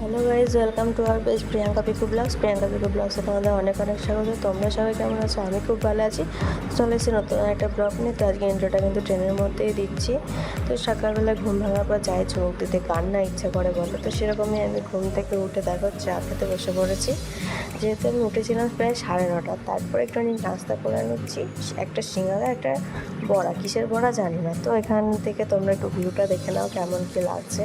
Hello guys, welcome to our page Priyanka Piku ব্লগসে তোমাদের অনেক অনেক স্বাগত। তোমরা সবাই কেমন আছো? আমি খুব ভালো আছি। চলে এসেছি নতুন একটা ব্লগ নিয়ে। তো আজকে ইন্ট্রোটা কিন্তু ট্রেনের মধ্যেই দিচ্ছি। তো সকালবেলা ঘুম ভাঙার পর যাই চোখ দিতে কার না ইচ্ছা করে বলো। তো সেরকমই আমি ঘুম থেকে উঠে দেখো চা খেতে বসে পড়েছি। যেহেতু আমি উঠেছিলাম প্রায় 9:30, তারপর একটুখানি নাস্তা করে নিচ্ছি। একটা সিঙ্গারা, একটা বড়া, কিসের বড়া জানি না। তো এখান থেকে তোমরা একটু ভিউটা দেখে নাও কেমন কী লাগছে।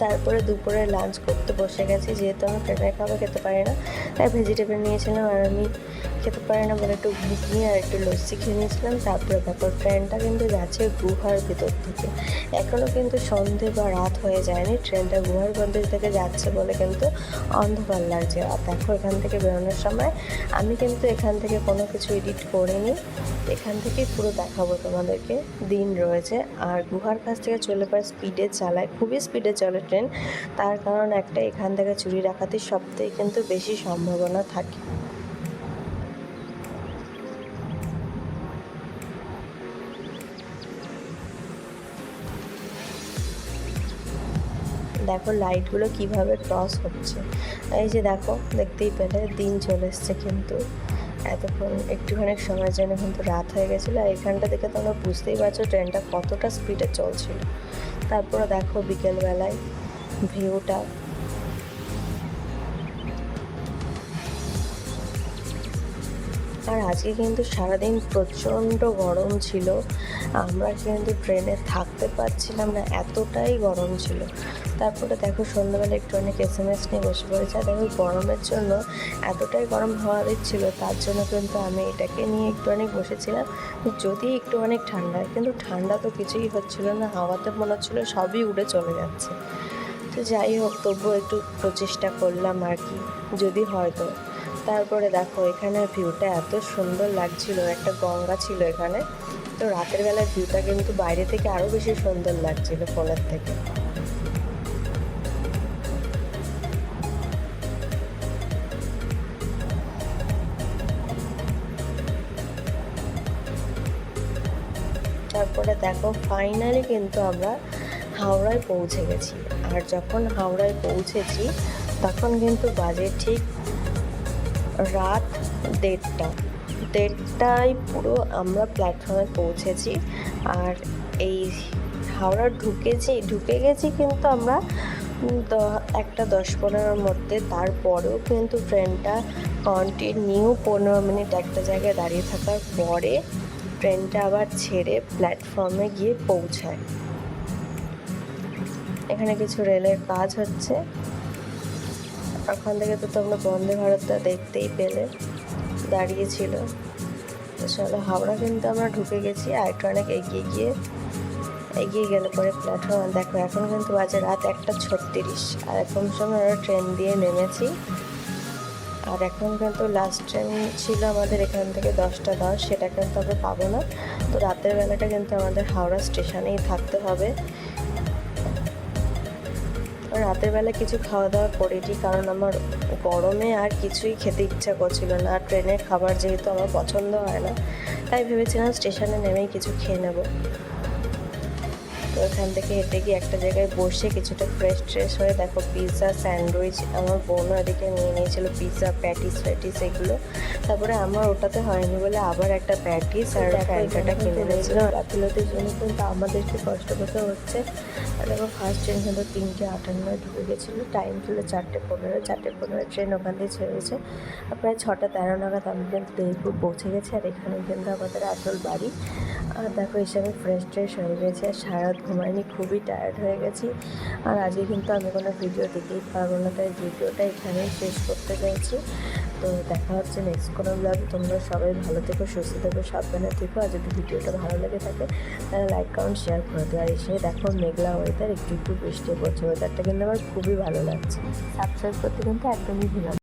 তারপরে দুপুরে লাঞ্চ করতে বসে গেছি। যেহেতু আমি ট্রেনের খাবার খেতে পারি না, তাই ভেজিটেবল নিয়েছিলাম। আর আমি খেতে পারি না বলে একটু ঘুগনি আর একটু লস্যি খেয়ে নিয়েছিলাম। তারপরে দেখো ট্রেনটা কিন্তু যাচ্ছে গুহার ভিতর থেকে। এখনও কিন্তু সন্ধে বা রাত হয়ে যায়নি। ট্রেনটা গুহার মধ্যে থেকে যাচ্ছে বলে কিন্তু অন্ধকার লাগছে। আর দেখো এখান থেকে বেরোনোর সময় আমি কিন্তু এখান থেকে কোনো কিছু এডিট করিনি, এখান থেকেই পুরো দেখাবো তোমাদেরকে। দিন রয়েছে আর গুহার কাছ থেকে চলে পড়ে স্পিডে চালায়, খুবই স্পিডে চলে ট্রেন। তার কারণ একটা, এখান থেকে চুরি ডাকাতির সবথেকে কিন্তু বেশি সম্ভাবনা থাকে। দেখো লাইটগুলো কিভাবে ক্রস হচ্ছে। এই যে দেখো, দেখতেই পেলে দিন চলে এসছে, কিন্তু এতক্ষণ একটুখানি সময়ের জন্য কিন্তু রাত হয়ে গেছিলো। আর এখানটা দেখে তোমরা বুঝতেই পারছো ট্রেনটা কতটা স্পিডে চলছিল। তারপরে দেখো বিকেলবেলায় ভিউটা। আর আজকে কিন্তু সারাদিন প্রচণ্ড গরম ছিল। আমরা কিন্তু ট্রেনে থাকতে পারছিলাম না, এতটাই গরম ছিল। তারপরে দেখো সন্ধ্যাবেলা একটু অনেক SMS নিয়ে বসে পড়েছে। আর দেখো গরমের জন্য এতটাই গরম হাওয়া দিচ্ছিল, তার জন্য কিন্তু আমি এটাকে নিয়ে একটু অনেক বসেছিলাম যদি একটু অনেক ঠান্ডা হয়। কিন্তু ঠান্ডা তো কিছুই হচ্ছিল না, হাওয়াতে মনে হচ্ছিলো সবই উড়ে চলে যাচ্ছে। তো যাই হোক, তবুও একটু প্রচেষ্টা করলাম আর কি, যদি হয়তো। তারপরে দেখো এখানে ভিউটা এত সুন্দর লাগছিল, একটা গঙ্গা ছিল এখানে। তো রাতের বেলার ভিউটা কিন্তু বাইরে থেকে আরও বেশি সুন্দর লাগছিল ফোনের থেকে। তারপরে দেখো ফাইনালি কিন্তু আমরা হাওড়ায় পৌঁছে গেছি। আর যখন হাওড়ায় পৌঁছেছি তখন কিন্তু বাজে ঠিক রাত 1:30টায় পুরো আমরা প্ল্যাটফর্মে পৌঁছেছি। আর এই হাওড়া ঢুকে গেছি কিন্তু আমরা 1:10-15-র মধ্যে। তারপরেও কিন্তু ট্রেনটা কন্টিনিউ 15 মিনিট একটা জায়গায় দাঁড়িয়ে থাকার পরে ট্রেনটা আবার ছেড়ে প্ল্যাটফর্মে গিয়ে পৌঁছায়। এখানে কিছু রেলের কাজ হচ্ছে। ওখান থেকে তো তোমরা বন্দে ভারতটা দেখতেই পেলে, দাঁড়িয়েছিল। তো চলো, হাওড়া কিন্তু আমরা ঢুকে গেছি। আর একটু অনেক এগিয়ে গেলে পরে প্ল্যাটফর্ম দেখো এখন কিন্তু বাজে রাত 1:36। আর এখন সময় আমরা ট্রেন দিয়ে নেমেছি। আর এখন কিন্তু লাস্ট ট্রেন ছিল আমাদের এখান থেকে 10:10, সেটা কিন্তু আমরা পাবো না। তো রাতের বেলাটা কিন্তু আমাদের হাওড়া স্টেশনেই থাকতে হবে। রাতের বেলা কিছু খাওয়া দাওয়া করিনি, কারণ আমার গরমে আর কিছুই খেতে ইচ্ছা করছিল না। আর ট্রেনের খাবার যেহেতু আমার পছন্দ হয় না, তাই ভেবেছিলাম স্টেশনে নেমেই কিছু খেয়ে নেব। তো এখান থেকে হেঁটে গিয়ে একটা জায়গায় বসে কিছুটা ফ্রেশ হয়ে দেখো পিৎজা, স্যান্ডউইচ আমার বোনও এদিকে নিয়ে নিয়েছিল, পিৎজা প্যাটিস এগুলো। তারপরে আমার ওটাতে হয়নি বলে আবার একটা প্যাটিস আর ফ্যান্টাটা কিনে নিয়েছিল। গাফিলতির জন্য কিন্তু আমাদেরকে কষ্ট করতে হচ্ছে। আর দেখো ফার্স্ট ট্রেন কিন্তু 3:58 ঢুকে গেছিলো। টাইম ছিল 4:15 ট্রেন ওখান থেকে ছেড়েছে। আর প্রায় 6:13 নাগাদ আমি কিন্তু দেবপুর পৌঁছে গেছি। আর এখানে কিন্তু আমাদের আসল বাড়ি। আর দেখো এসে আমি ফ্রেশ হয়ে গেছি। আর ঘুমাইনি, খুবই টায়ার্ড হয়ে গেছি। আর আজকে কিন্তু আমি কোনো ভিডিও দিতেই পারবো না, তাই ভিডিওটা এখানেই শেষ করতে চাইছি। তো দেখা হচ্ছে নেক্সট কোনো ব্লগে। তোমরা সবাই ভালো থেকো, সুস্থ থেকো, সাবধানে থেকো। আর যদি ভিডিওটা ভালো লেগে থাকে তাহলে লাইক কমেন্ট শেয়ার করে দেবো। আর এসে দেখো মেঘলা ওয়েদার, একটু একটু বৃষ্টি পড়ছে, ওয়েদারটা কিন্তু আমার খুবই ভালো লাগছে। সাবস্ক্রাইব করতে কিন্তু একদমই ভুলো না।